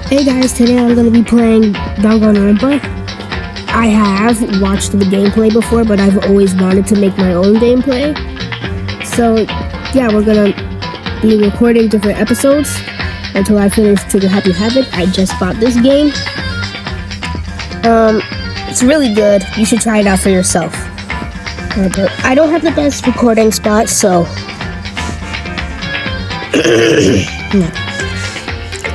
Hey guys, today I'm going to be playing danganronpa. I have watched the gameplay before, but I've always wanted to make my own gameplay. So yeah, we're going to be recording different episodes until I finish Trigger Happy Havoc. I just bought this game. It's really good. You should try it out for yourself. But I don't have the best recording spot, so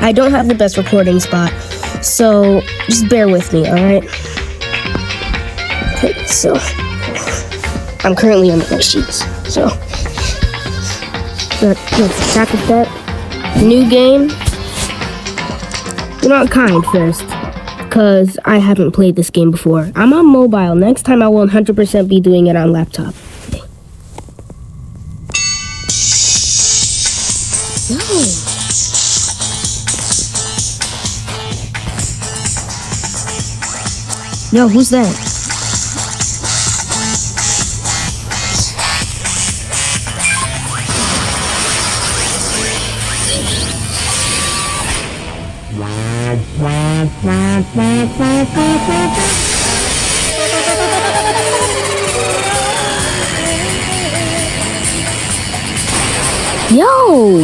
I don't have the best recording spot, so just bear with me, alright? Okay, so I'm currently on my sheets, so let's start. New game. You know what, kind first, because I haven't played this game before. I'm on mobile. Next time I will 100% be doing it on laptop. No. Yo, who's that? Yo!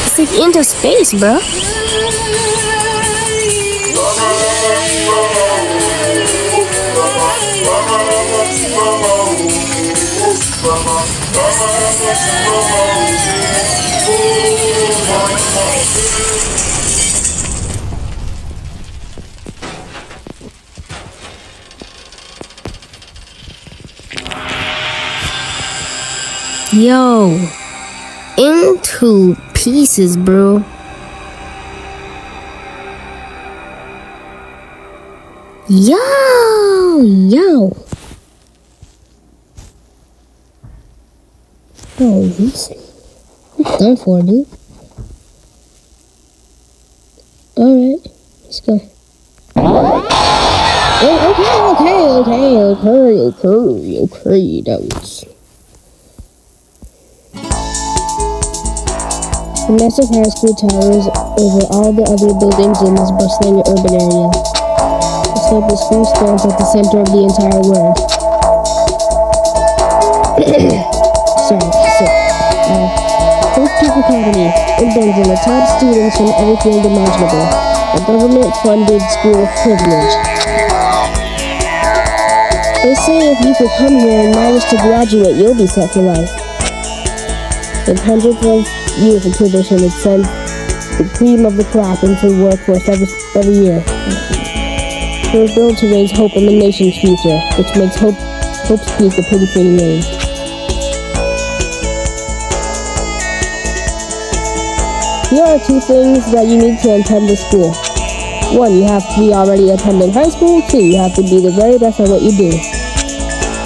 It's like into space, bro. Yo, into pieces, bro. Yo. Oh, he's done for, dude. Alright, let's go. Okay, that was... The massive high school towers over all the other buildings in this bustling urban area. It's like the school stands at the center of the entire world. First Peak Academy, it brings in the top students from every field imaginable. A government-funded school of privilege. They say if you could come here and manage to graduate, you'll be set for life. With hundreds of years of tradition, it sends the cream of the crop into the workforce every year. It was built to raise hope in the nation's future, which makes Hope's Peak a pretty fitting name. Here are two things that you need to attend this school. 1, you have to be already attending high school. 2, you have to be the very best at what you do.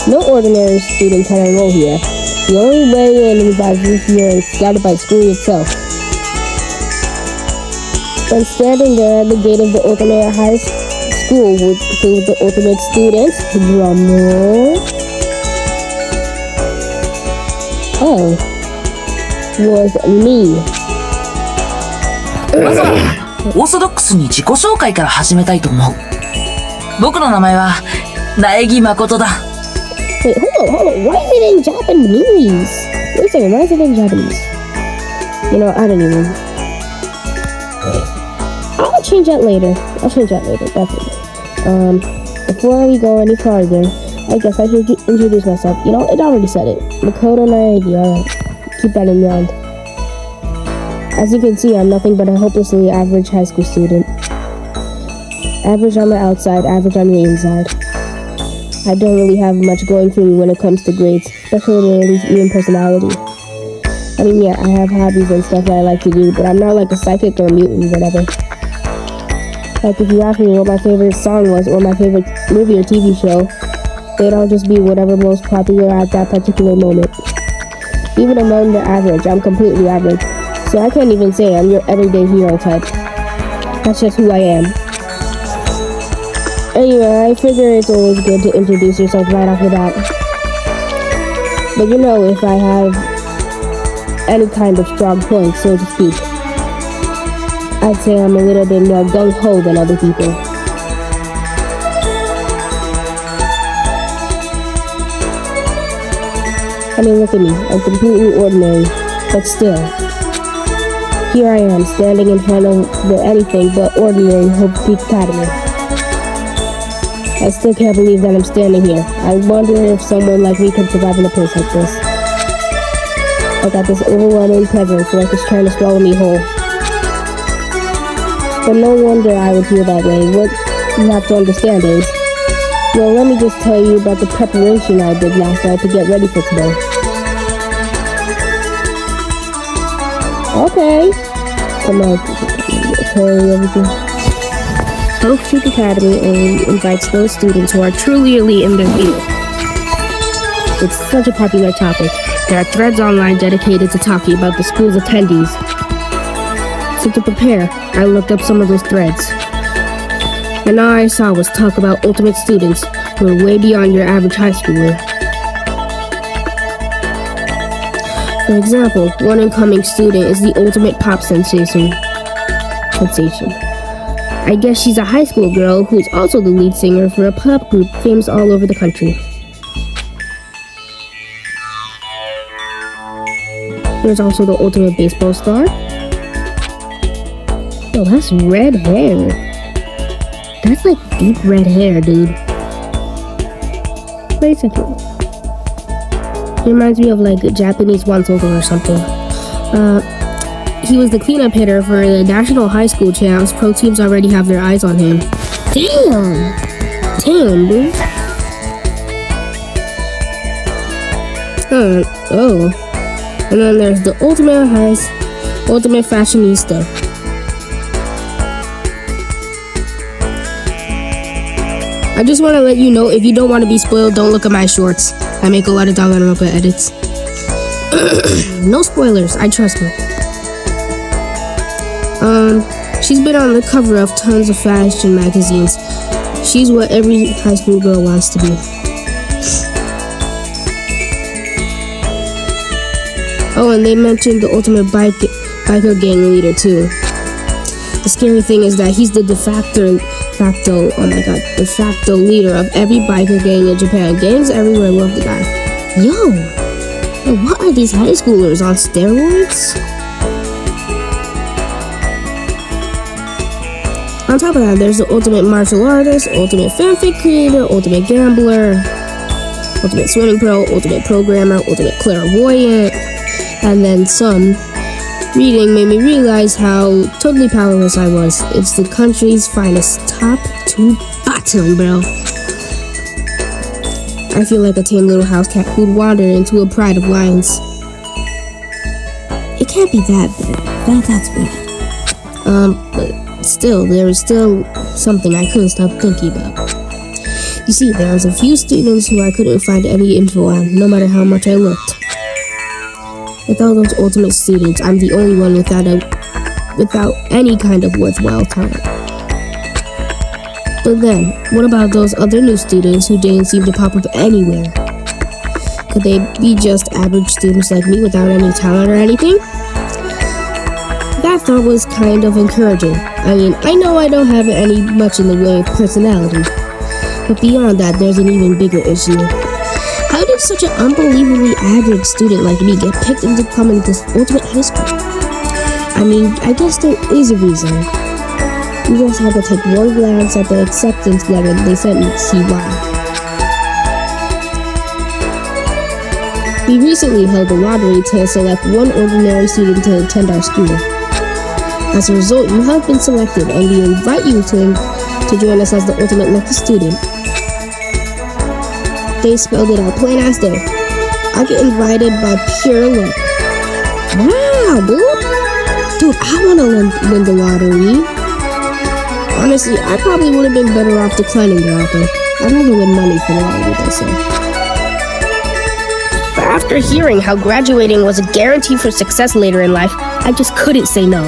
No ordinary student can enroll here. The only way in is if you're scouted by school itself. When standing there at the gate of the ultimate high school with the ultimate students, drum roll. Oh, was me. まずはオーソドックスに自己紹介から始めたいと思う。僕の名前は苗木誠だ。Wait, hold on. Why is it in Japanese? Wait a second, why is it in Japanese? You know, I don't even... I'll change that later, definitely. Before we go any farther, I guess I should introduce myself. You know, it already said it. Makoto Naegi, alright. Keep that in mind. As you can see, I'm nothing but a hopelessly average high school student. Average on the outside, average on the inside. I don't really have much going for me when it comes to grades, especially even personality. I mean, yeah, I have hobbies and stuff that I like to do, but I'm not like a psychic or a mutant or whatever. Like, if you ask me what my favorite song was or my favorite movie or TV show, they'd all just be whatever most popular at that particular moment. Even among the average, I'm completely average. So I can't even say I'm your everyday hero type. That's just who I am. Anyway, I figure it's always good to introduce yourself right off the bat. But you know, if I have any kind of strong point, so to speak. say I'm a little bit more gung-ho than other people. I mean, look at me. I'm completely ordinary, but still. Here I am, standing in front of the anything but ordinary Hope Peak Academy. I still can't believe that I'm standing here. I wonder if someone like me could survive in a place like this. I got this overwhelming presence like it's trying to swallow me whole. But no wonder I would feel that way. What you have to understand is, well, let me just tell you about the preparation I did last night to get ready for today. Okay. Come on. Okay, everything. Hope Peak Academy only invites those students who are truly elite in their field. It's such a popular topic. There are threads online dedicated to talking about the school's attendees. So to prepare, I looked up some of those threads. And all I saw was talk about ultimate students who are way beyond your average high schooler. For example, one incoming student is the ultimate pop sensation. I guess she's a high school girl who's also the lead singer for a pop group famous all over the country. There's also the ultimate baseball star. Oh, that's red hair. That's like deep red hair, dude. Wait a second. It reminds me of like a Japanese Wansogo or something. He was the cleanup hitter for the national high school champs. Pro teams already have their eyes on him. Damn, dude. Oh. And then there's the ultimate fashionista. I just want to let you know, if you don't want to be spoiled, don't look at my shorts. I make a lot of danganronpa edits. No spoilers, I trust me. She's been on the cover of tons of fashion magazines. She's what every high school girl wants to be. Oh, and they mentioned the ultimate biker gang leader too. The scary thing is that he's the de facto leader of every biker gang in Japan. Gangs everywhere love the guy. Yo, what are these high schoolers on steroids? On top of that, there's the ultimate martial artist, ultimate fanfic creator, ultimate gambler, ultimate swimming pro, ultimate programmer, ultimate clairvoyant, and then some reading made me realize how totally powerless I was. It's the country's finest, top to bottom, bro. I feel like a tame little house cat who'd wander into a pride of lions. It can't be that bad. That's bad. But still, there is still something I couldn't stop thinking about. You see, there was a few students who I couldn't find any info on, no matter how much I looked. With all those ultimate students, I'm the only one without any kind of worthwhile talent. But then, what about those other new students who didn't seem to pop up anywhere? Could they be just average students like me without any talent or anything? That thought was kind of encouraging. I mean, I know I don't have much in the way of personality, but beyond that, there's an even bigger issue. How did such an unbelievably average student like me get picked into coming to this ultimate high school? I mean, I guess there is a reason. You just have to take one glance at the acceptance letter they sent me to see why. We recently held a lottery to select one ordinary student to attend our school. As a result, you have been selected, and we invite you to join us as the ultimate lucky student. They spelled it out plain as day. I get invited by pure luck. Wow, dude, I want to win the lottery. Honestly, I probably would have been better off declining the offer. I'd rather win money for the lottery, they say. But after hearing how graduating was a guarantee for success later in life, I just couldn't say no.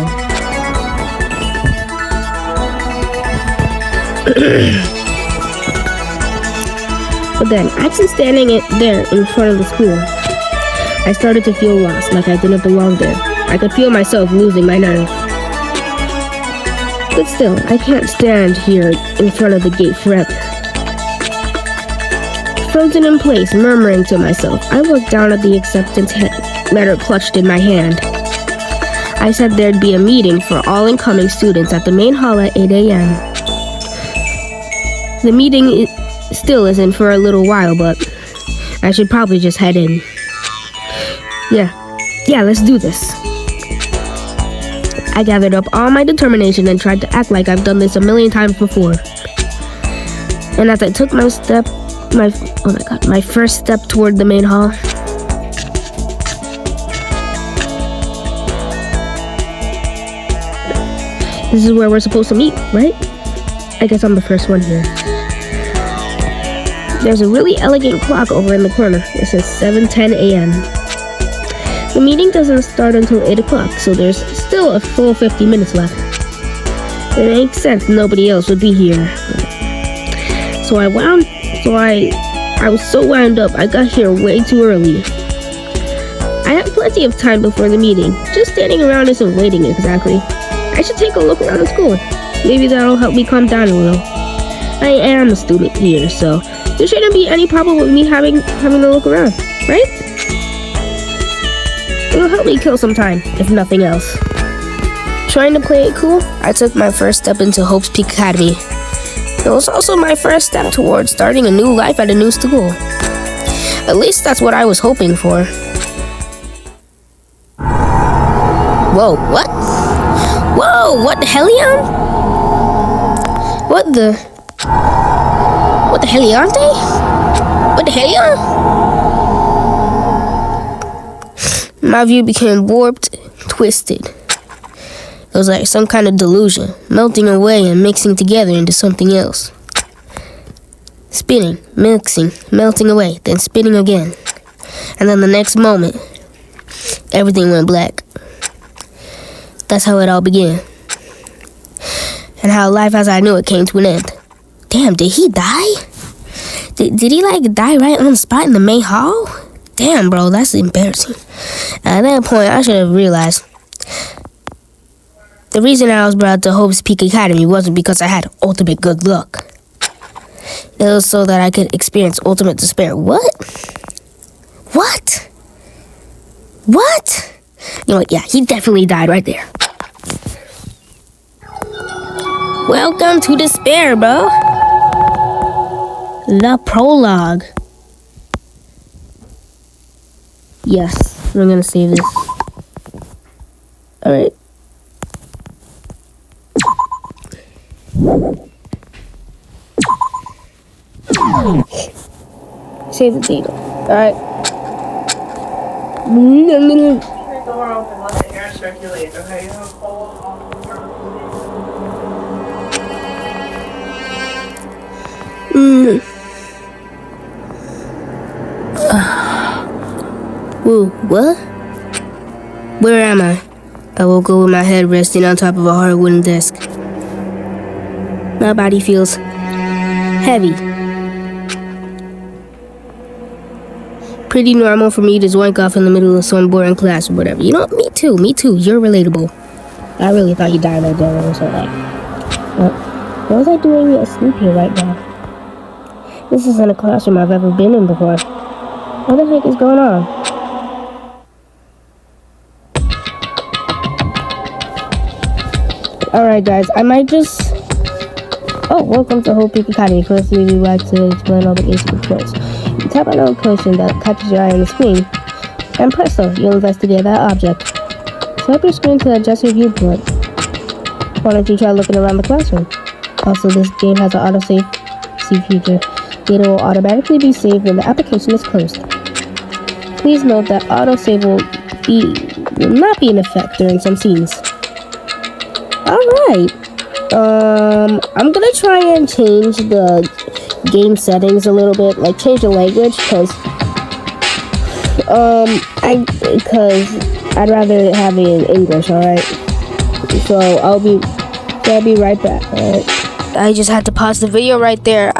But then, actually standing there in front of the school, I started to feel lost, like I didn't belong there. I could feel myself losing my nerve. But still, I can't stand here in front of the gate forever. Frozen in place, murmuring to myself, I looked down at the acceptance letter clutched in my hand. I said there'd be a meeting for all incoming students at the main hall at 8 a.m. The meeting still isn't for a little while, but I should probably just head in. Yeah, let's do this. I gathered up all my determination and tried to act like I've done this a million times before. And as I took my first step toward the main hall, this is where we're supposed to meet, right? I guess I'm the first one here. There's a really elegant clock over in the corner. It says 7:10 a.m. The meeting doesn't start until 8 o'clock, so there's still a full 50 minutes left. It makes sense nobody else would be here. So I was so wound up, I got here way too early. I had plenty of time before the meeting. Just standing around isn't waiting exactly. I should take a look around the school. Maybe that'll help me calm down a little. I am a student here, so there shouldn't be any problem with me having a look around, right? It'll help me kill some time, if nothing else. Trying to play it cool, I took my first step into Hope's Peak Academy. It was also my first step towards starting a new life at a new school. At least that's what I was hoping for. Whoa, what? Whoa, what the hellion? What the heliante? What the hellion? My view became warped, twisted. It was like some kind of delusion, melting away and mixing together into something else. Spinning, mixing, melting away, then spinning again. And then the next moment, everything went black. That's how it all began. And how life as I knew it came to an end. Damn, did he die? Did he die right on the spot in the main hall? Damn, bro, that's embarrassing. At that point, I should have realized the reason I was brought to Hope's Peak Academy wasn't because I had ultimate good luck. It was so that I could experience ultimate despair. What? You know what? Yeah, he definitely died right there. Welcome to despair, bro. The prologue. Yes, we're gonna save this. Alright. Save the data. Alright. The door open, let the air circulate, okay? You have a cold on the door. Whoa, what? Where am I? I woke up with my head resting on top of a hard wooden desk. My body feels heavy. Pretty normal for me to zoink off in the middle of some boring class or whatever. You know, me too. You're relatable. I really thought you died right there when I was like, what was I doing asleep here right now? This isn't a classroom I've ever been in before. What the heck is going on? Alright guys, I might just... Oh, welcome to Hope Peak Academy. Firstly, we like to explain all the basic controls. You tap on a location that catches your eye on the screen, and presto, you'll investigate that object. Tap your screen to adjust your viewport. Why don't you try looking around the classroom? Also, this game has an autosave feature. Data will automatically be saved when the application is closed. Please note that autosave will not be in effect during some scenes. Alright. I'm gonna try and change the game settings a little bit, like change the language, because I'd rather have it in English, alright? So I'll be right back, alright? I just had to pause the video right there.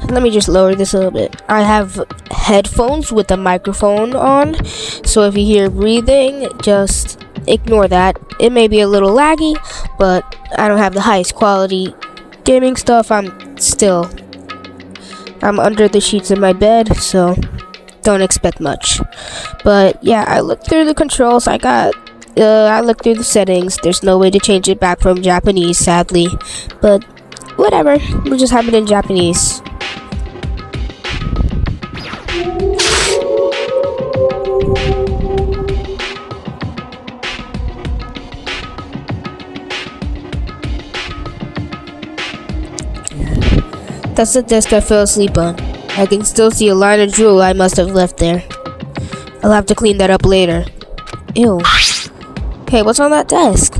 Let me just lower this a little bit. I have headphones with the microphone on, so if you hear breathing, just ignore that. It may be a little laggy, but I don't have the highest quality gaming stuff. I'm under the sheets in my bed, so don't expect much. But yeah, I looked through the controls. I looked through the settings. There's no way to change it back from Japanese, sadly. But whatever, we'll just have it in Japanese. That's the desk I fell asleep on. I can still see a line of drool I must have left there. I'll have to clean that up later. Ew. Hey, what's on that desk?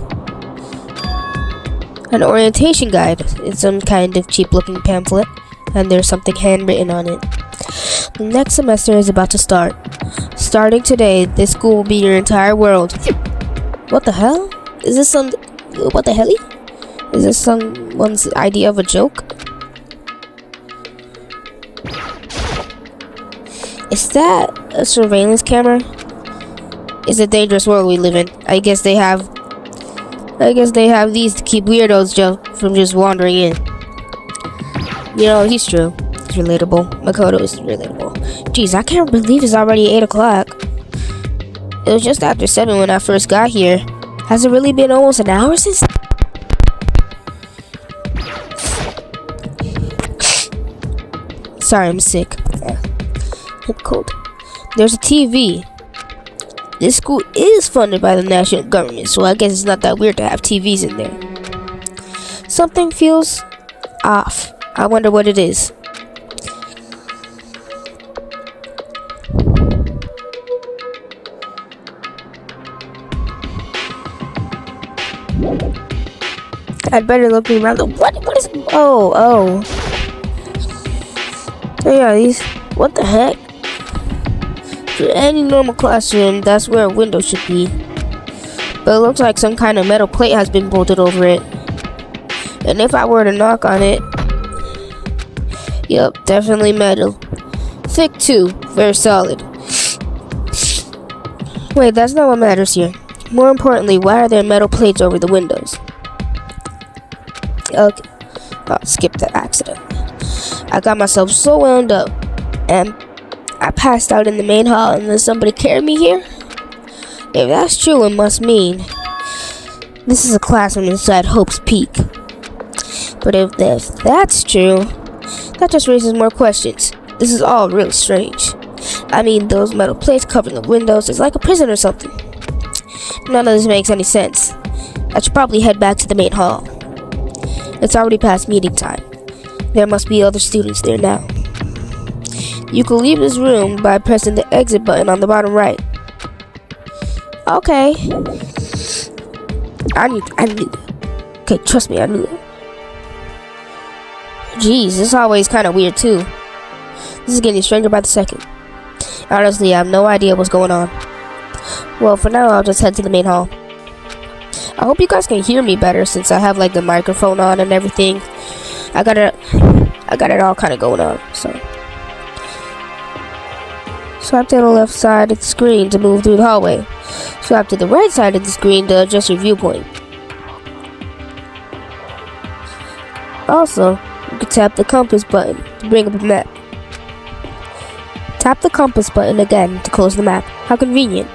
An orientation guide. It's some kind of cheap-looking pamphlet, and there's something handwritten on it. The next semester is about to start. Starting today, this school will be your entire world. What the hell? Is this what the helly? Is this someone's idea of a joke? Is that a surveillance camera? It's a dangerous world we live in. I guess they have these to keep weirdos from just wandering in. You know, he's true. He's relatable. Makoto is relatable. Jeez, I can't believe it's already 8 o'clock. It was just after 7 when I first got here. Has it really been almost an hour since? Sorry, I'm sick. I'm cold. There's a TV. This school is funded by the national government, so I guess it's not that weird to have TVs in there. Something feels off. I wonder what it is. I'd better look around. What is? Oh. Yeah, these. What the heck? For any normal classroom, that's where a window should be. But it looks like some kind of metal plate has been bolted over it. And if I were to knock on it... Yep, definitely metal. Thick too, very solid. Wait, that's not what matters here. More importantly, why are there metal plates over the windows? Okay, I'll skip the accident. I got myself so wound up, and I passed out in the main hall, and then somebody carried me here? If that's true, it must mean this is a classroom inside Hope's Peak. But if that's true, that just raises more questions. This is all really strange. I mean, those metal plates covering the windows is like a prison or something. None of this makes any sense. I should probably head back to the main hall. It's already past meeting time. There must be other students there now. You can leave this room by pressing the exit button on the bottom right. Okay. I knew that. Okay, trust me, I knew that. Jeez, this hallway is kind of weird too. This is getting stranger by the second. Honestly, I have no idea what's going on. Well, for now, I'll just head to the main hall. I hope you guys can hear me better since I have like the microphone on and everything. I got it all kind of going on, so. Swipe to the left side of the screen to move through the hallway. Swipe to the right side of the screen to adjust your viewpoint. Also, you can tap the compass button to bring up a map. Tap the compass button again to close the map. How convenient.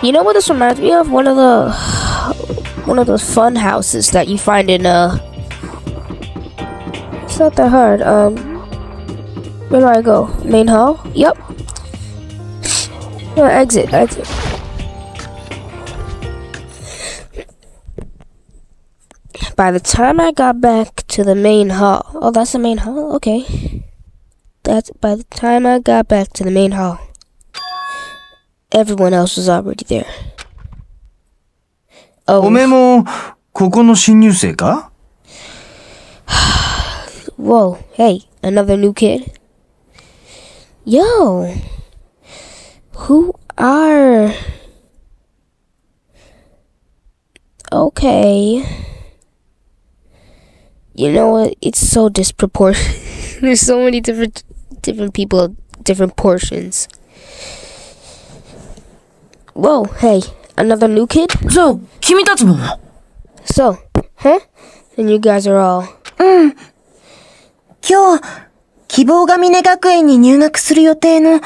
You know what this reminds me of? One of those fun houses that you find in it's not that hard. Where do I go? Main hall? Yep. No, exit. By the time I got back to the main hall. Oh, that's the main hall? Okay. By the time I got back to the main hall, everyone else was already there. Oh. おめえもここの新入生か? Whoa, hey, another new kid? Yo, who are... Okay. You know what? It's so disproportionate. There's so many different people, different portions. Whoa, hey, Another new kid? じゃあ、君たちも。So, huh? And you guys are all... 今日、希望が峰学園に入学する予定の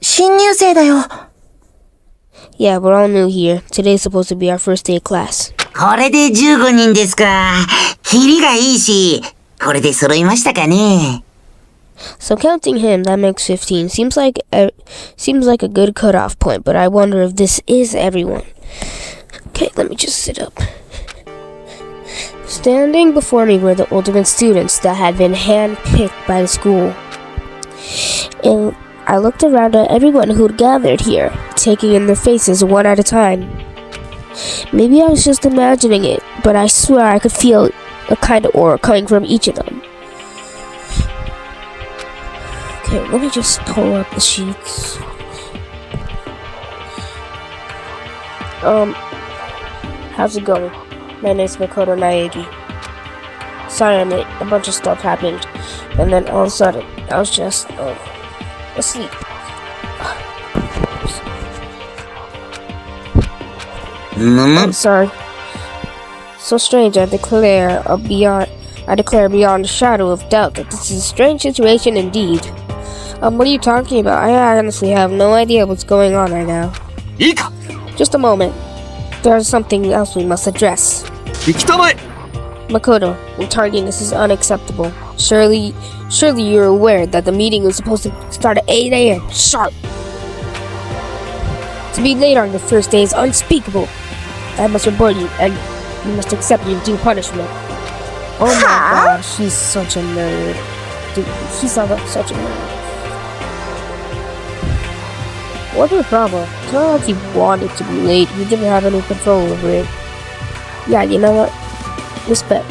新入生だよ。Yeah, we're all new here. Today's supposed to be our first day of class. これで15人ですか。キリがいいし、これで揃いましたかね。So counting him, that makes 15. Seems like a good cutoff point, but I wonder if this is everyone. Okay, let me just sit up. Standing before me were the ultimate students that had been handpicked by the school. And I looked around at everyone who'd gathered here, taking in their faces one at a time. Maybe I was just imagining it, but I swear I could feel a kind of aura coming from each of them. Okay, let me just pull up the sheets. How's it going? My name's Makoto Naegi. Sorry, mate, a bunch of stuff happened, and then all of a sudden, I was just, asleep. I'm sorry. So strange, I declare beyond a shadow of doubt that this is a strange situation indeed. What are you talking about? I honestly have no idea what's going on right now. Just a moment. There's something else we must address. Makoto, I'm targeting this is unacceptable. Surely you're aware that the meeting was supposed to start at 8 a.m. sharp. To be late on the first day is unspeakable. I must report you, and you must accept your due punishment. Oh my god, she's such a nerd. Dude, he sounds like such a nerd. What's the problem? It's not like he wanted to be late. He didn't have any control over it. Yeah, you know what? Respect.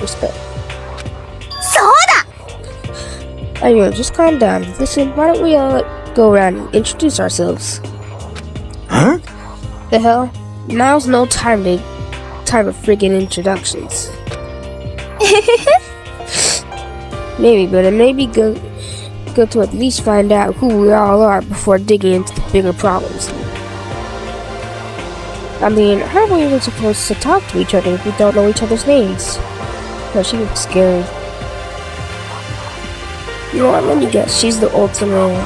Anyway, just calm down. Listen, why don't we all go around and introduce ourselves? Huh? The hell? Now's no time of friggin' introductions. Maybe, but it may be good to at least find out who we all are before digging into the bigger problems. I mean, how are we even supposed to talk to each other if we don't know each other's names? No, she looks scary. You know what, let me guess, she's the ultimate,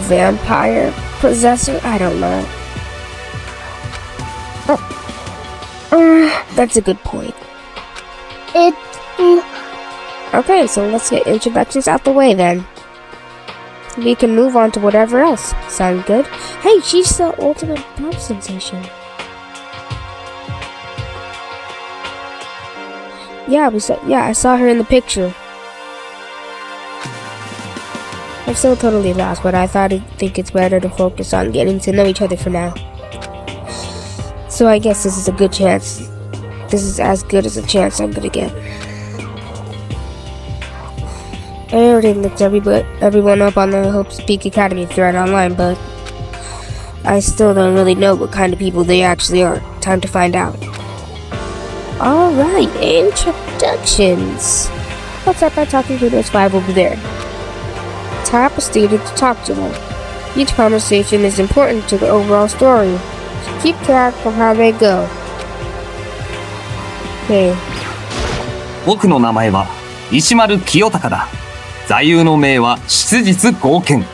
vampire possessor? I don't know. That's a good point. Okay, so let's get introductions out the way then. We can move on to whatever else. Sound good? Hey, she's the ultimate pop sensation. Yeah, I saw her in the picture. I'm still totally lost, but I think it's better to focus on getting to know each other for now. So I guess this is a good chance. This is as good as a chance I'm gonna get. I already looked everyone up on the Hope Speak Academy thread online, but I still don't really know what kind of people they actually are. Time to find out. Alright, introductions. Let's start by talking to those 5 over there. Tap a student to talk to them. Each conversation is important to the overall story. So keep track of how they go. Okay. 僕の名前は石丸清隆だ。座右の銘は質実剛健。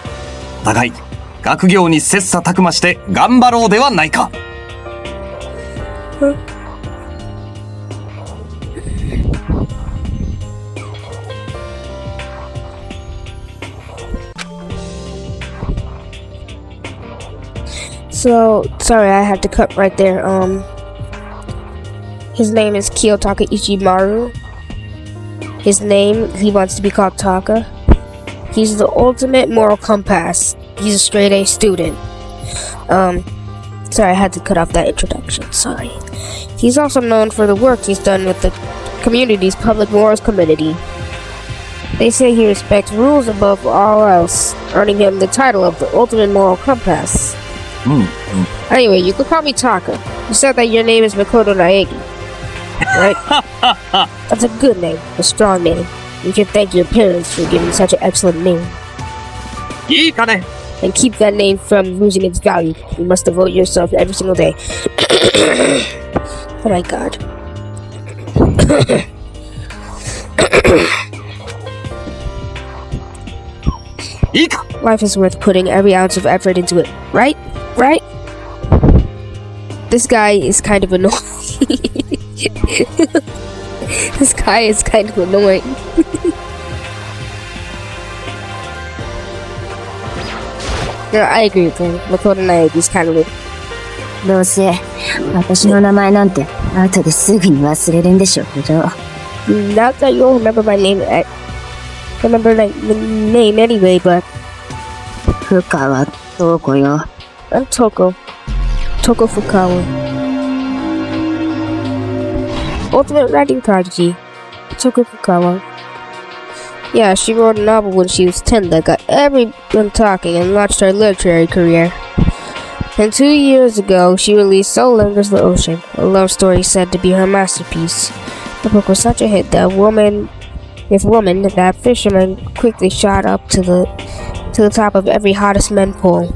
お互い学業に切磋琢磨して頑張ろうではないか。So, sorry, I had to cut right there. His name is Kiyotaka Ichimaru. He wants to be called Taka. He's the ultimate moral compass. He's a straight A student. Sorry, I had to cut off that introduction. Sorry. He's also known for the work he's done with the community's public morals committee. They say he respects rules above all else, earning him the title of the ultimate moral compass. Anyway, you could call me Taka. You said that your name is Makoto Naegi, right? That's a good name, a strong name. You should thank your parents for giving such an excellent name. いいかね。and keep that name from losing its value. You must devote yourself every single day. Oh my god. Life is worth putting every ounce of effort into it, right? Right? This guy is kind of annoying. This guy is kind of annoying. No, I agree with him. Makoto Naegi is kind of weird. どうせ私の名前なんて後ですぐに忘れるんでしょうけど。 Not that you'll remember my name, I remember like the name anyway, but 深川東子よ。 I'm Toko Fukawa. Ultimate writing prodigy, Toko Fukawa. Yeah, she wrote a novel when she was 10 that got everyone talking and launched her literary career. And 2 years ago, she released So Lingers the Ocean, a love story said to be her masterpiece. The book was such a hit that that fisherman quickly shot up to the top of every hottest men poll.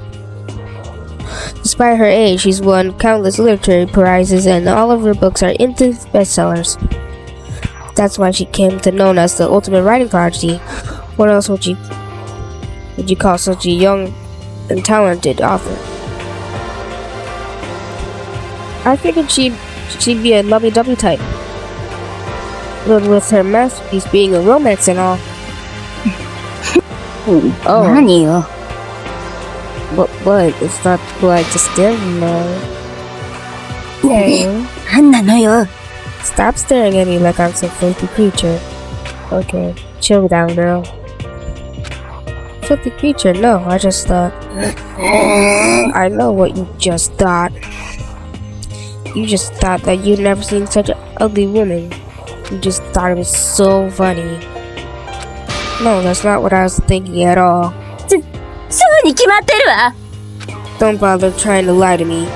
Despite her age, she's won countless literary prizes, and all of her books are instant bestsellers. That's why she came to known as the ultimate writing prodigy. What else would you call such a young and talented author? I figured she'd be a lovey-dovey type, but with her masterpiece being a romance and all. Oh. 何よ。 What? It's not like to stare, no. Hey, 何なのよ。 stop staring at me like I'm some filthy creature. Okay, chill down, girl. Filthy creature? No, I just thought. I know what you just thought. You just thought that you'd never seen such an ugly woman. You just thought it was so funny. No, that's not what I was thinking at all. そうに決まってるわ。 Don't bother trying to lie to me.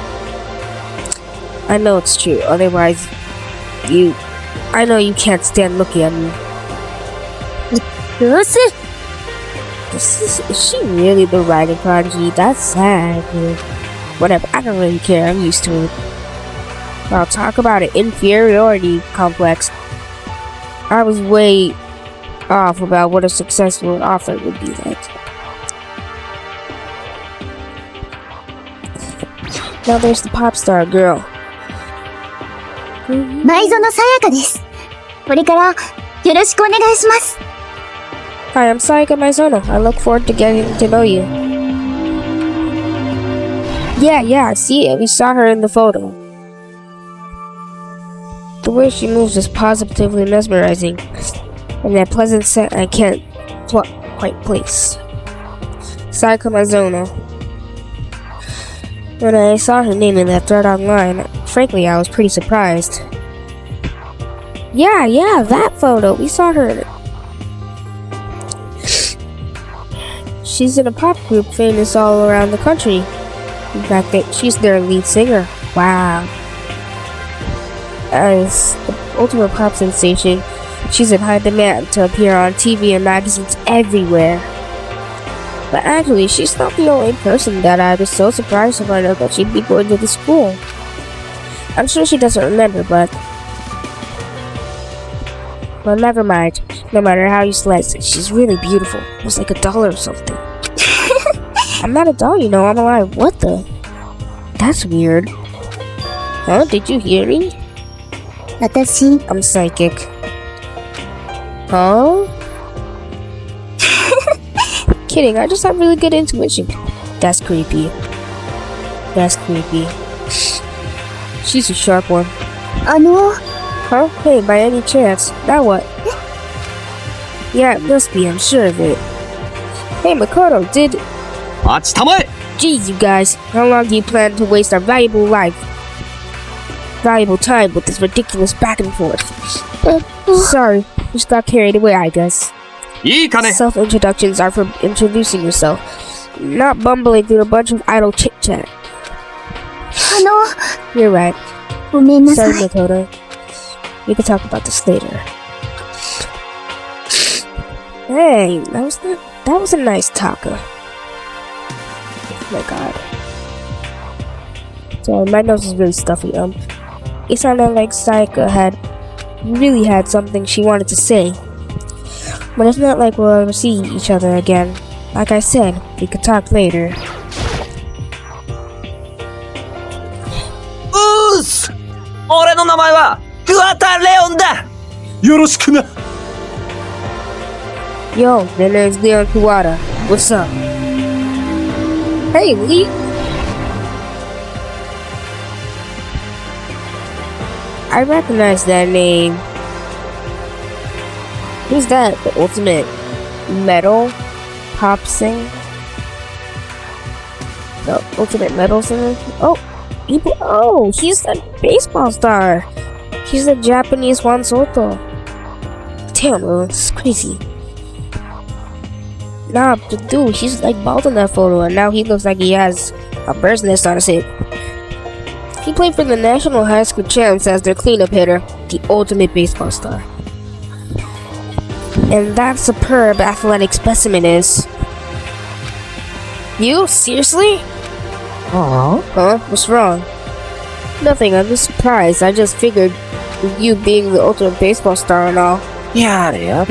I know it's true, otherwise I know you can't stand looking at me. どうせ Is she really the writing prodigy? That's sad. Whatever, I don't really care, I'm used to it. I'll talk about an inferiority complex. I was way off about what a successful author would be like. Now there's the pop star girl. 前園さやかです。これからよろしくお願いします。 Hi, I'm Sayaka Maizono. I look forward to getting to know you. Yeah, I see it. We saw her in the photo. The way she moves is positively mesmerizing, and that pleasant scent I can't quite place. Sayaka Maizono. When I saw her name in that thread online, frankly, I was pretty surprised. Yeah, that photo. We saw her. She's in a pop group famous all around the country. In fact, she's their lead singer. Wow. As the ultimate pop sensation, she's in high demand to appear on TV and magazines everywhere. But actually, she's not the only person that I was so surprised to find out that she'd be going to the school. I'm sure she doesn't remember, but well, never mind. No matter how you slice it, she's really beautiful. Almost like a doll or something. I'm not a doll, you know, I'm alive. What the? That's weird. Huh? Did you hear me? 私、 I'm psychic. Huh? Kidding, I just have really good intuition. That's creepy. She's a sharp one. Huh? Hey, by any chance, now what? Yeah, it must be, I'm sure of it. Hey, Makoto, 待ちたまえ Geez, you guys, how long do you plan to waste our valuable time with this ridiculous back and forth? Sorry, just got carried away, I guess. いいかね Self-introductions are for introducing yourself, not bumbling through a bunch of idle chit-chat. You're right. ごめんなさ Sorry, い。 Makoto. We can talk about this later. Hey, that was a nice taco. Oh my god. Sorry, my nose is really stuffy. It sounded like Sayaka really had something she wanted to say. But it's not like we'll ever see each other again. Like I said, we could talk later. うーす俺の名前はクワタレオンだよろしくな Yo, my name's Leon Kuwata. What's up? Hey, Lee. I recognize that name. Who's that? The ultimate metal pop singer? The ultimate metal singer? Oh, he's that baseball star. He's the Japanese Juan Soto. Damn, it's crazy. Nah, but dude, he's like bald in that photo, and now he looks like he has a bird's nest on his head. He played for the National High School Champs as their cleanup hitter, the ultimate baseball star. And that superb athletic specimen is... You? Seriously? Huh? What's wrong? Nothing, I'm just surprised. I just figured with you being the ultimate baseball star and all. Yada.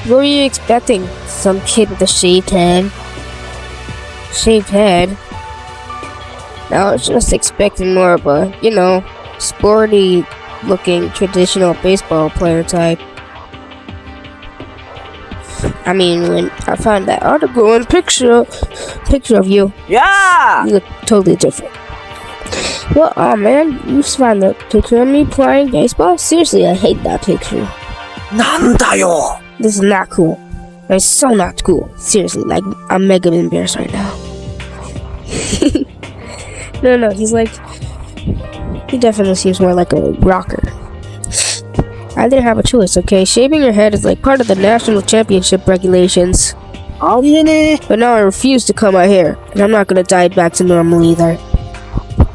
What were you expecting? Some kid with a shaved head? Shaved head? I was just expecting more of a, sporty looking traditional baseball player type. I mean, when I found that article and picture of you, Yeah! you look totally different. Well, oh man, you found the picture of me playing baseball? Seriously, I hate that picture. なんだよ This is not cool. It's so not cool. Seriously, like, I'm mega embarrassed right now. No, he definitely seems more like a rocker. I didn't have a choice, okay? Shaving your head is like part of the national championship regulations. ありえねえ But now I refuse to cut my hair, and I'm not gonna dye it back to normal either.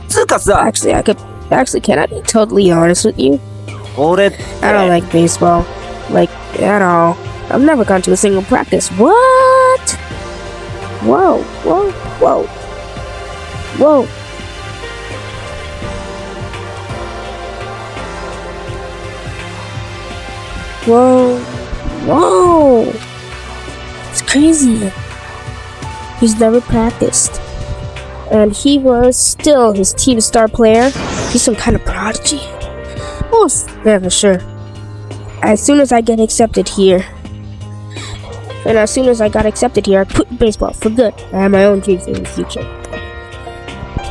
つうかさ Actually, can I be totally honest with you? 俺 I don't like baseball. Like, at all. I've never gone to a single practice. What? Whoa. Whoa. It's crazy. He's never practiced. And he was still his team star player. He's some kind of prodigy. Oh, yeah, for sure. As soon as I got accepted here, I quit baseball for good. I have my own dream for the future.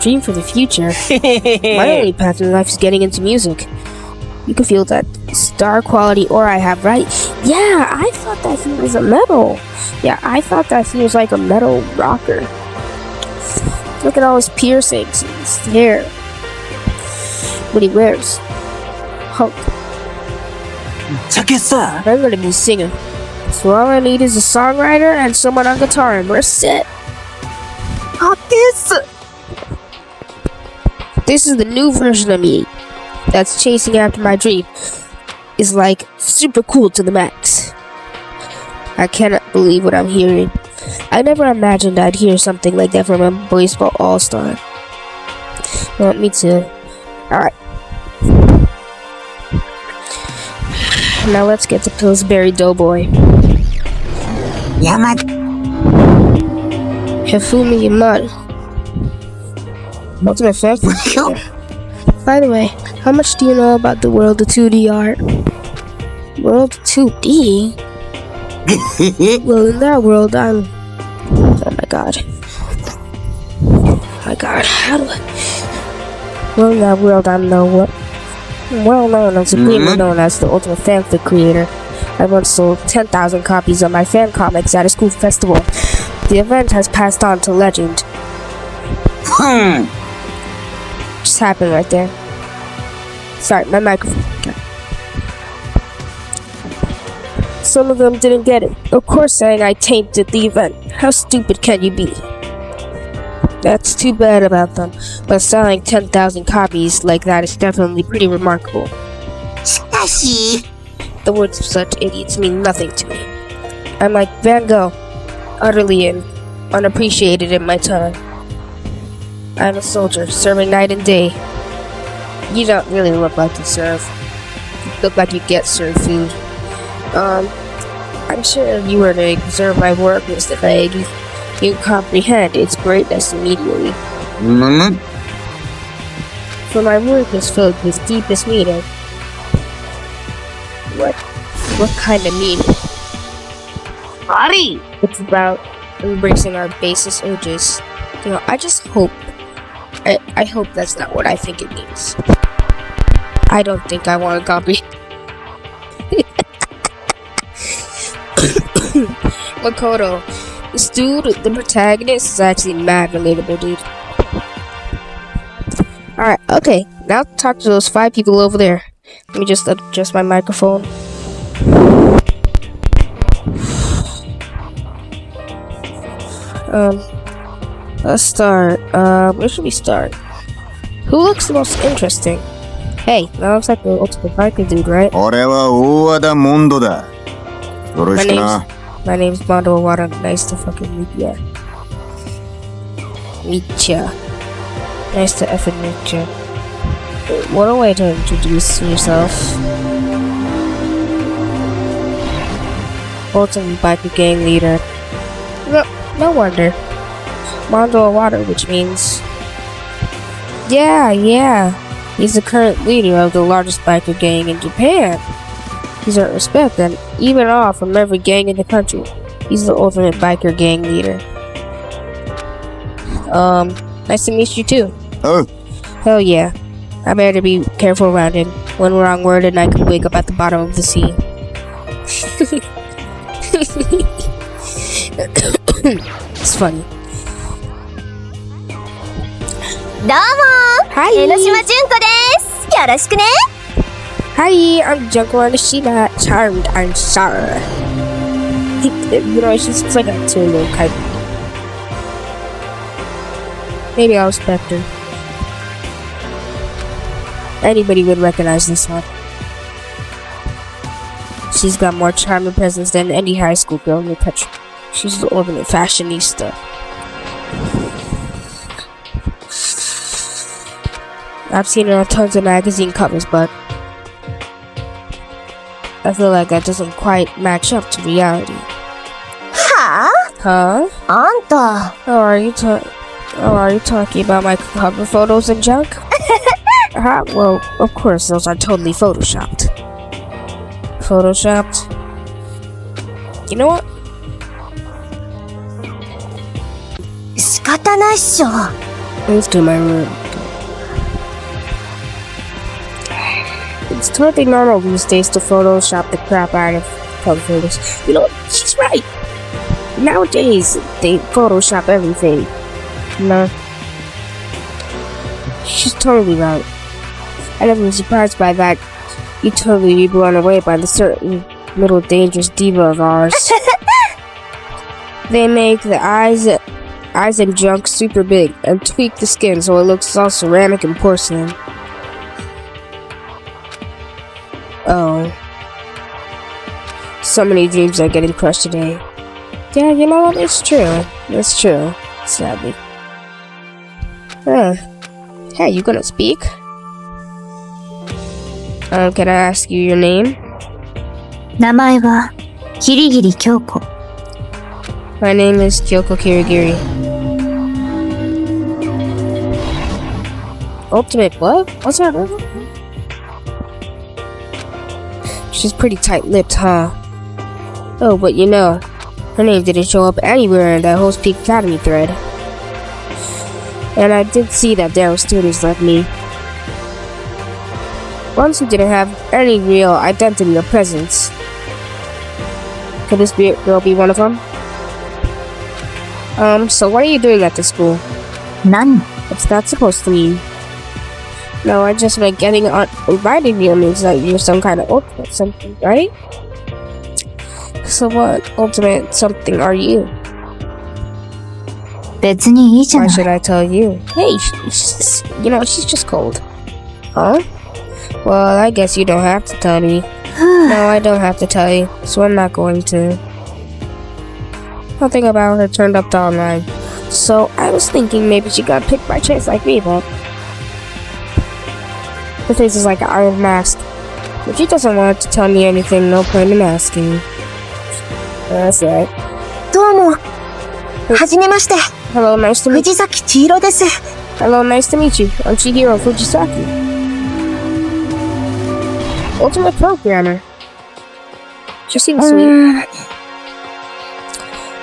Dream for the future? My only path in life is getting into music. You can feel that star quality aura I have, right? Yeah, I thought that he was a metal. Yeah, I thought that he was like a metal rocker. Look at all his piercings and his hair. What he wears. Hulk. ちゃけさ I'm gonna be singing. So all I need is a songwriter and someone on guitar and we're set. あけす This is the new version of me that's chasing after my dream. Is like super cool to the max. I cannot believe what I'm hearing. I never imagined I'd hear something like that from a baseball all-star. Well, me too. Alright. Now let's get to Pillsbury Doughboy. 山 Hifumi Yamada. Ultimate fan. By the way, how much do you know about the world of 2D art? World 2D? Well, in that world, oh my god. How do I... Well, in that world, I'm well known and supremely known as the ultimate fanfic creator. I once sold 10,000 copies of my fan comics at a school festival. The event has passed on to legend. Just happened right there. Sorry, my microphone. Some of them didn't get it. Of course saying I tainted the event. How stupid can you be? That's too bad about them. But selling 10,000 copies like that is definitely pretty remarkable. しかし The words of such idiots mean nothing to me. I'm like Van Gogh, utterly unappreciated in my time. I'm a soldier, serving night and day. You don't really look like you serve. You look like you get served food. I'm sure if you were to observe my work, Mr. Faggy, you'd comprehend its greatness immediately. For my work is filled with deepest meaning. What kind of meaning? Buddy! It's about embracing our basest urges. You know, I just hope. I hope that's not what I think it means. I don't think I want to copy. Makoto, this dude, the protagonist, is actually mad relatable, dude. Alright, okay. Now talk to those 5 people over there. Let me just adjust my microphone. Let's start. Where should we start? Who looks the most interesting? Hey, that looks like the ultimate biker dude, right? 俺は大和田モンドだ。よろしくな。My name's Mondo Awada. Nice to fucking meet ya. Meet ya. Nice to effing meet ya. What a way to introduce yourself. Ultimate biker gang leader. No wonder. Mondo Awada, which means... Yeah. He's the current leader of the largest biker gang in Japan. He's earned respect and even off from every gang in the country. He's the ultimate biker gang leader. Nice to meet you too. Oh. Hell yeah. I better be careful around him. One wrong word and I could wake up at the bottom of the sea. It's funny. どうも Hi! 江ノ島純子ですよろしくね Hi, I'm Junko and she got charmed and sour. You know, she's like a little kite. Maybe I'll respect her. Anybody would recognize this one. She's got more charm and presence than any high school girl in the country. She's the ultimate fashionista. I've seen her on tons of magazine covers, but I feel like that doesn't quite match up to reality. は Huh? ああんた Oh, are you talking about my cover photos and junk? Well, of course, those are totally photoshopped. Photoshopped? You know what? 仕方ないっしょ Let's do my room. It's totally normal these days to Photoshop the crap out of cover photos. You know, she's right. Nowadays, they Photoshop everything. You know? She's totally right. I never been surprised by that. You totally be blown away by the certain little dangerous diva of ours. They make the eyes and junk super big and tweak the skin so it looks all ceramic and porcelain. Oh. So many dreams are getting crushed today. Yeah, you know what? It's true. It's true. Sadly. Hey, you gonna speak? Can I ask you your name? 名前は桐桐京子 My name is Kyoko Kirigiri. Ultimate what? What's that? She's pretty tight-lipped, huh? Oh, but you know, her name didn't show up anywhere in that whole Peak Academy thread. And I did see that there were students like me. Ones who didn't have any real identity or presence. Could this girl be one of them? So what are you doing at the school? 何 What's that supposed to mean? No, I just meant getting invited here means that you're some kind of ultimate something, right? So what ultimate something are you? 別にいいじゃ Why ない should I tell you? Hey, she's just cold. Huh? Well, I guess you don't have to tell me. No, I don't have to tell you, so I'm not going to. Nothing about her turned up to online. So I was thinking maybe she got picked by chance like me, but her face is like an iron mask. If she doesn't want to tell me anything, no point in asking. That's right. どうも。はじめまして。 Hello, nice to meet you. 藤崎千尋です。 Hello, nice to meet you. I'm Chihiro Fujisaki. Ultimate Programmer. She seems sweet.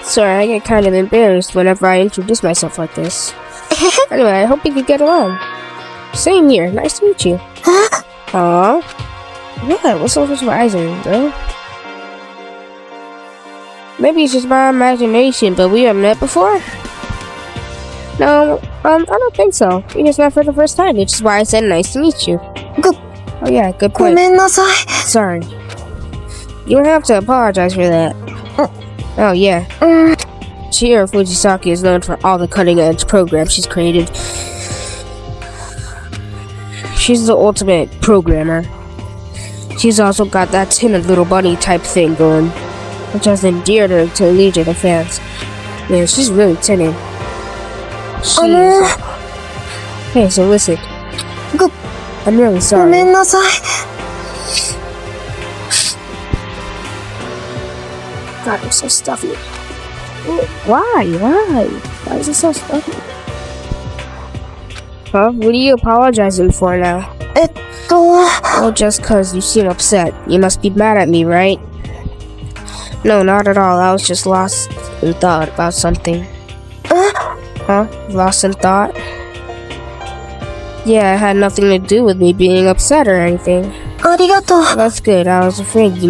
Sorry, I get kind of embarrassed whenever I introduce myself like this. Anyway, I hope we can get along. Same here. Nice to meet you. Huh? What? What's so surprising, bro? Maybe it's just my imagination, but we have met before? No, I don't think so. We just met for the first time, which is why I said nice to meet you. Oh yeah, good ご point. めんなさい。 Sorry. You don't have to apologize for that. Oh yeah. Chihiro Fujisaki is known for all the cutting-edge programs she's created. She's the ultimate programmer. She's also got that timid little bunny type thing going, which has endeared her to a legion of fans. Yeah, she's really timid. Hey, so listen. I'm really ご sorry. めんなさい。 God, I'm so stuffy. Why? Why is it so stuffy? Huh? What are you apologizing for now? Oh, just cause you seem upset. You must be mad at me, right? No, not at all. I was just lost in thought about something. Huh? Lost in thought? Yeah, it had nothing to do with me being upset or anything. ありがとう。 That's good. I was afraid you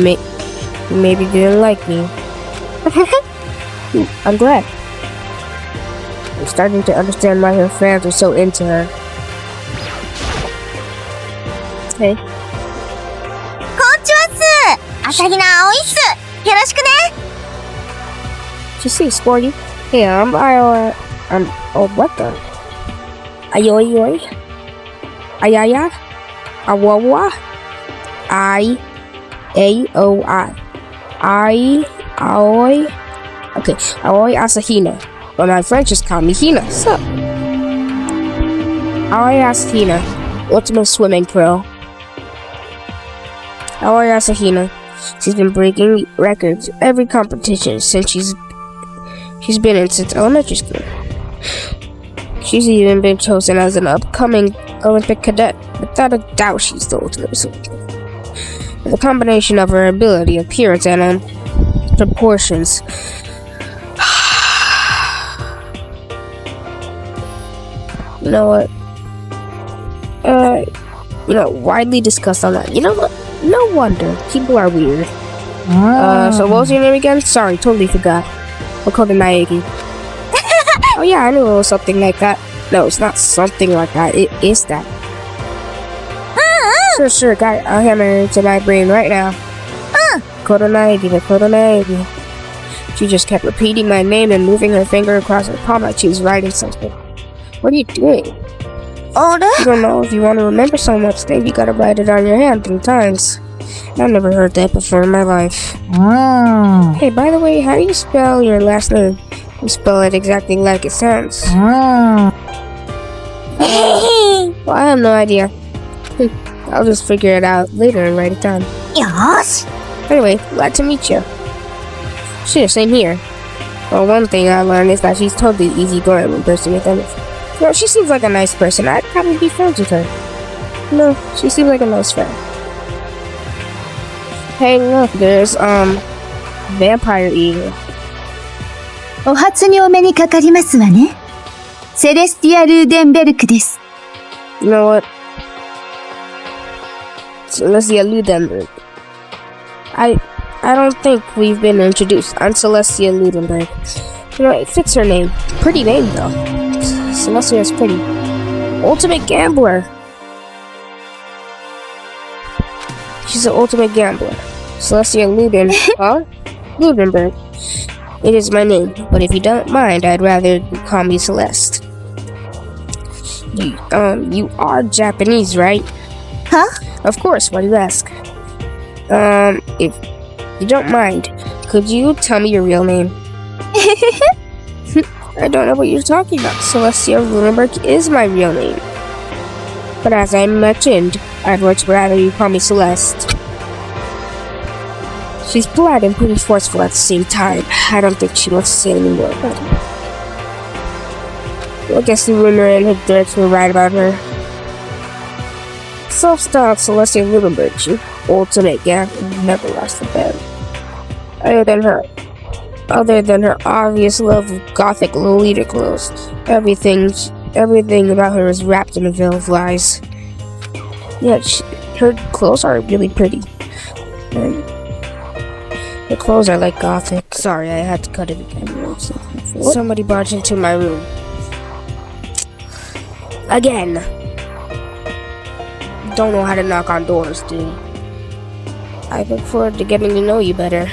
maybe didn't like me. I'm glad. I'm starting to understand why her fans are so into her. Hey. こんちはっす。朝比奈葵っす。よろしくね。 Did you see, Sporty? Hey, oh, what the? Ayoyoi? Ayaya? Awawa? Aoi? Okay, Aoi Asahina. But my friends just call me Hina. What's up? Aoi Asahina. Ultimate Swimming Pro. Aoi Asahina. She's been breaking records every competition since she's been in since elementary school. She's even been chosen as an upcoming Olympic cadet. Without a doubt, she's the ultimate swimmer. The combination of her ability, appearance, and proportions. You know what? Widely discussed online. You know what? No wonder. People are weird. So what was your name again? Sorry, totally forgot. Makoto Naegi. Oh yeah, I knew it was something like that. No, it's not something like that. It is that. Sure, got it. I'll hammer it to my brain right now. Makoto Naegi. She just kept repeating my name and moving her finger across her palm like she was writing something. What are you doing? I don't know. If you want to remember so much, then you gotta write it on your hand 3 times. I've never heard that before in my life. Hey, by the way, how do you spell your last name? You spell it exactly like it sounds. Well, I have no idea. I'll just figure it out later and write it down. よーし。 Anyway, glad to meet you. Shit, same here. Well, one thing I learned is that she's totally easygoing when bursting with anything. No, she seems like a nice person. I'd probably be friends with her. No, she seems like a nice friend. Hey, look, there's, Vampire Eater. お初にお目にかかりますわね。セレスティア・ルーデンベルクです。You know what? Celestia Ludenberg. I don't think we've been introduced. I'm Celestia Ludenberg. You know, it fits her name. Pretty name, though. Celestia is pretty. Ultimate Gambler. She's the ultimate gambler. Celestia Ludenberg. It is my name, but if you don't mind, I'd rather you call me Celeste. You are Japanese, right? Huh? Of course, why do you ask? If you don't mind, could you tell me your real name? I don't know what you're talking about. Celestia Lunenberg is my real name. But as I mentioned, I'd much rather you call me Celeste. She's polite and pretty forceful at the same time. I don't think she wants to say any more about it. I guess the rumor and her threats were right about her. Self-styled Celestia Lunenberg, she ultimate gang never lost the bed. Other than her obvious love of gothic Lolita clothes, everything about her is wrapped in a veil of lies. Yet her clothes are really pretty. And her clothes are like gothic. Sorry, I had to cut it again. Somebody barged into my room. Again. Don't know how to knock on doors, dude. I look forward to getting to know you better.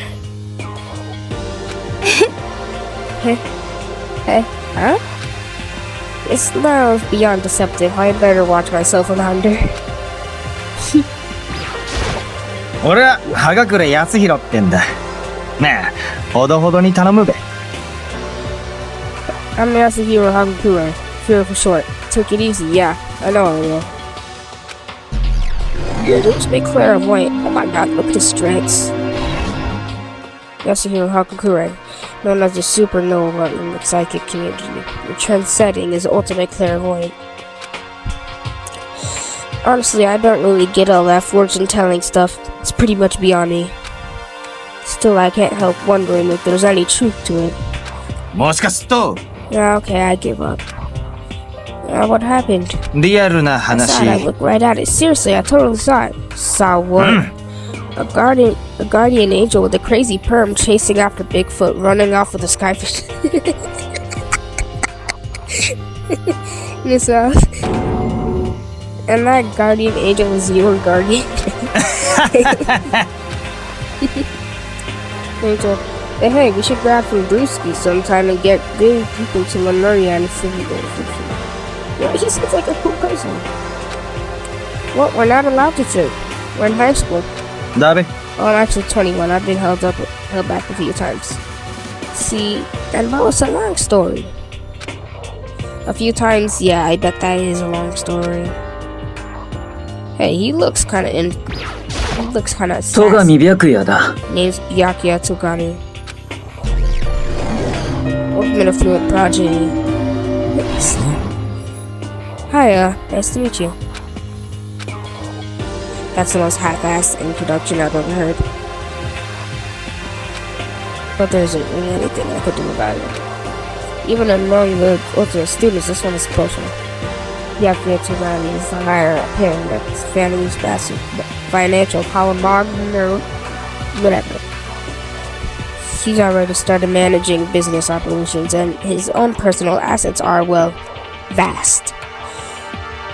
Hey, huh? This smile is beyond deceptive. I better watch myself around her. 俺は葉隠康弘ってんだ。ねえ、ほどほどに頼むべ。I'm Yasuhiro Hagakure. Here for short. Took it easy, yeah. I know I will. Yeah, just make clairvoyant. Oh my god, look at the strengths. Yasuhiro Hagakure, known as the supernova in the psychic community. The trend-setting is ultimate clairvoyant. Honestly, I don't really get all that fortune-telling stuff. It's pretty much beyond me. Still, I can't help wondering if there's any truth to it. もしかすると Yeah, okay, I give up. What happened? リアルな I 話 saw it. I looked right at it. Seriously, I totally saw it. Saw what? A guardian angel with a crazy perm chasing after Bigfoot, running off with a skyfish. Miss and that guardian angel is your guardian. Angel, hey, we should grab some brewskis sometime and get good people to Lemuria and City. Yeah, he seems like a cool person. What? We're not allowed to drink. We're in high school. だべ Oh, I'm actually 21. I've been held back a few times. See, and that was a long story. A few times, yeah, I bet that is a long story. Hey, he looks kind of sassy. 戸上白夜だ。 Name's Byakuya Togami. Ultimate Affluent Progeny. Hi, nice to meet you. That's the most half-assed introduction I've ever heard. But there isn't really anything I could do about it. Even among the ultimate students, this one is special. Byakuya Togami is the higher apparent of his family's massive financial power or whatever. He's already started managing business operations, and his own personal assets are, well, vast.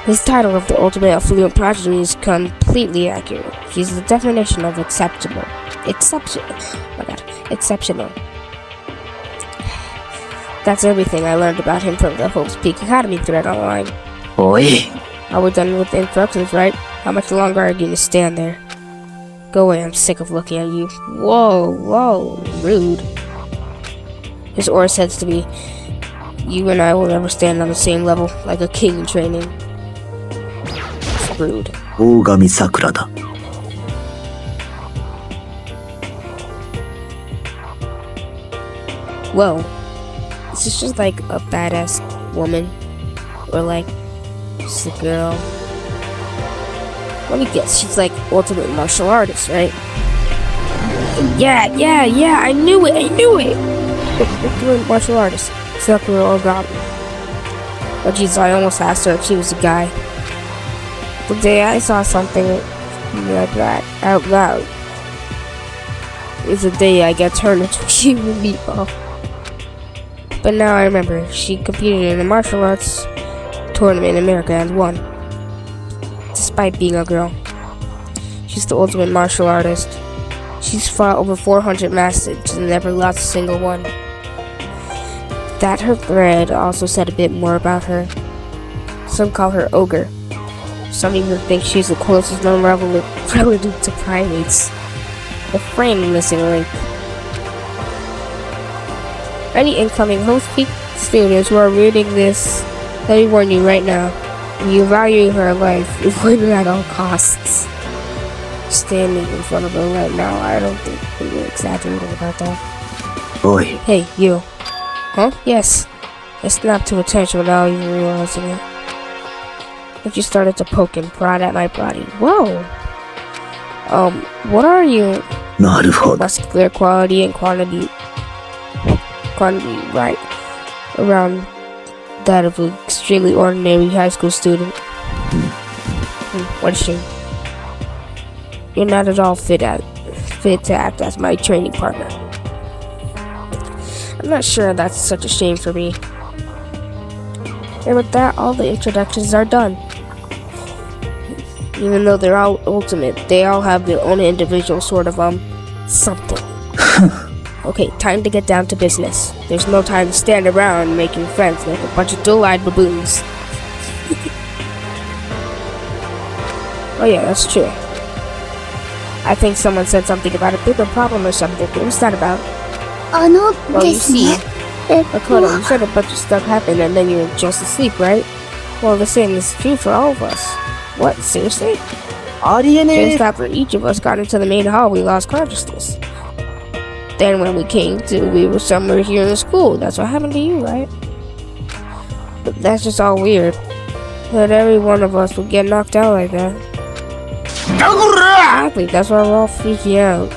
His title of the Ultimate Affluent Progeny is completely accurate. He's the definition of exceptional. Exceptional. That's everything I learned about him from the Hope's Peak Academy thread online. おい。 Are we done with the instructions, right? How much longer are you going to stand there? Go away, I'm sick of looking at you. Whoa, rude. His aura says to me, you and I will never stand on the same level, like a king in training. It's rude. 大神桜だ。 Whoa. Is this just like a badass woman? Or like, just a girl? Let me guess, she's like ultimate martial artist, right? Yeah, I knew it! Ultimate martial artist. Sakura Ogami. Oh jeez, I almost asked her if she was a guy. The day I saw something like that out loud is the day I got turned into a human meatball. But now I remember, she competed in a martial arts tournament in America and won. Despite being a girl. She's the ultimate martial artist. She's fought over 400 masters and never lost a single one. That her thread also said a bit more about her. Some call her ogre. Some even think she's the closest known relative to primates. The frame missing link. Any incoming host students who are reading this, let me warn you right now. You value her life, avoid it at all costs. Standing in front of her right now, I don't think you're exaggerating about that. Oi. Hey, you. Huh? Yes. I snapped to attention without even realizing it. But you started to poke and prod at my body. Whoa! What are you? なるほど。 Muscular quality and quantity right around that of an extremely ordinary high school student. What a shame. You're not at all fit to act as my training partner. I'm not sure that's such a shame for me. And with that, all the introductions are done. Even though they're all ultimate, they all have their own individual sort of, something. Okay, time to get down to business. There's no time to stand around making friends like a bunch of dull-eyed baboons. Oh yeah, that's true. I think someone said something about a bigger problem or something. What's that about? Well, you see, Makoto, you said a bunch of stuff happened and then you were just asleep, right? Well, the same is true for all of us. What, seriously? Just after each of us got into the main hall, we lost consciousness. Then when we came to, we were somewhere here in the school. That's what happened to you, right? But that's just all weird. That every one of us would get knocked out like that. Exactly, that's why we're all freaking out.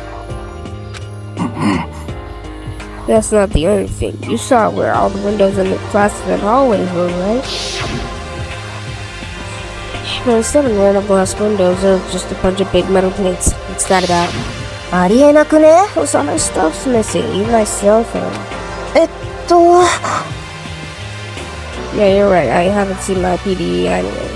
That's not the only thing. You saw where all the windows in the classes and hallways were, right? But instead of random glass windows, there was just a bunch of big metal plates. What's that about? ありえなくね? What's all my stuff's missing? Even my cell phone. Yeah, you're right. I haven't seen my PDE anyway.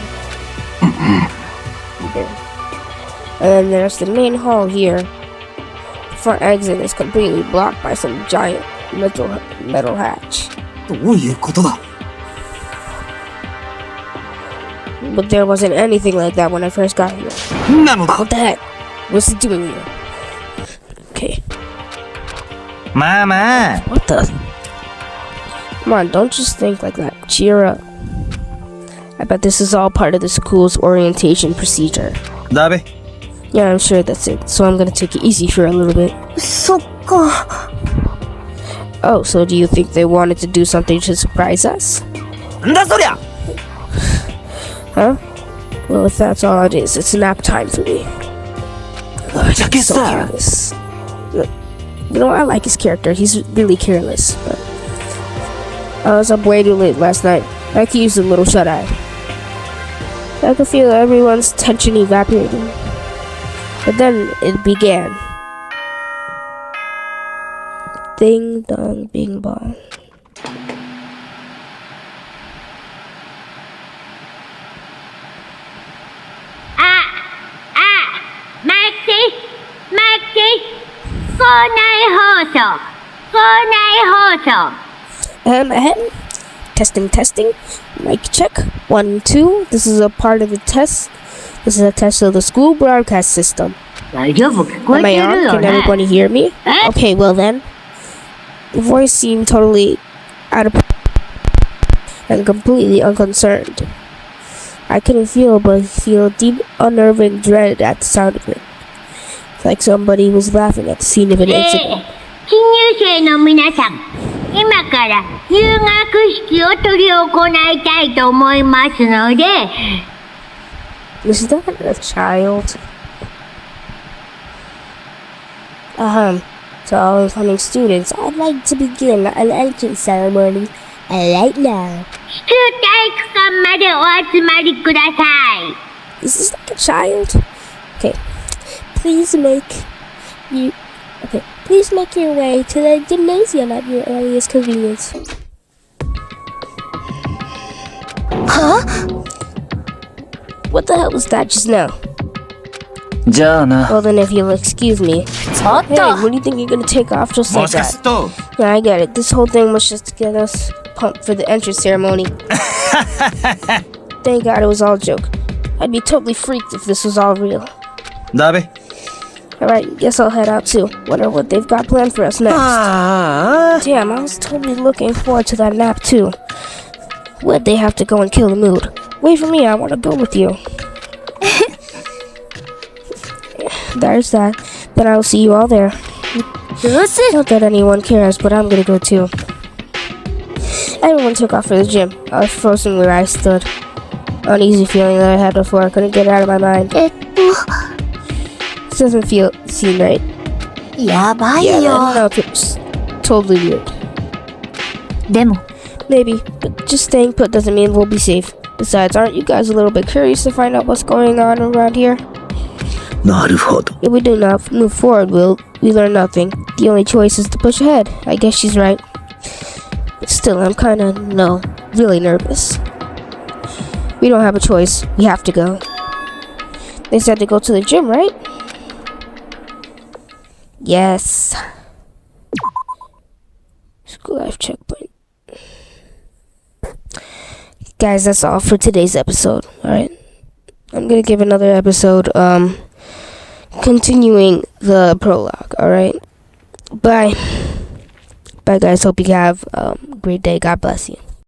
And then there's the main hall here. The front exit is completely blocked by some giant metal hatch. どういうことだ? But there wasn't anything like that when I first got here. なのだ. What the heck? What's it doing here? Okay. まあまあ。 What the? Come on, don't just think like that. Cheer up. I bet this is all part of the school's orientation procedure. だべ。 Yeah, I'm sure that's it. So I'm gonna take it easy for a little bit. そっか。 Oh, so do you think they wanted to do something to surprise us? んだそりゃ! Huh? Well, if that's all it is, it's nap time for me. So careless. You know, I like his character. He's really careless. But I was up way too late last night. I could use a little shut-eye. I could feel everyone's tension evaporating. But then it began. Ding dong bing bong. Testing. Mic check. 1, 2. This is a part of the test. This is a test of the school broadcast system. Am I on? Can everybody hear me? Okay, well then. The voice seemed totally out of and completely unconcerned. I couldn't feel but feel deep unnerving dread at the sound of it. It's like somebody was laughing at the scene of an incident. 新入生の皆さん、今から入学式を執り行いたいと思いますので。Is that a child? To all incoming students, I'd like to begin an entrance ceremony right now. 室体育館までお集まりください。Is this like a child? Okay. Please make your way to the gymnasium at your earliest convenience. Huh? What the hell was that just now? じゃあな。 Well then, if you'll excuse me. Hey, what do you think you're gonna take off just like that? Yeah, I get it. This whole thing was just to get us pumped for the entrance ceremony. Thank God it was all a joke. I'd be totally freaked if this was all real. だべ。Alright, guess I'll head out too. Wonder what they've got planned for us next. Damn, I was totally looking forward to that nap too. Where'd they have to go and kill the mood? Wait for me, I want to go with you. There's that. Then I'll see you all there. Not that anyone cares, but I'm gonna go too. Everyone took off for the gym. I was frozen where I stood. Uneasy feeling that I had before I couldn't get it out of my mind. This doesn't seem right. Yeah, I don't know if it's totally weird. Maybe, but just staying put doesn't mean we'll be safe. Besides, aren't you guys a little bit curious to find out what's going on around here? If we do not move forward, we learn nothing. The only choice is to push ahead. I guess she's right. But still, I'm kinda, really nervous. We don't have a choice. We have to go. They said to go to the gym, right? Yes. School life checkpoint. Guys, that's all for today's episode. Alright. I'm gonna give another episode, continuing the prologue. Alright. Bye. Bye, guys. Hope you have a great day. God bless you.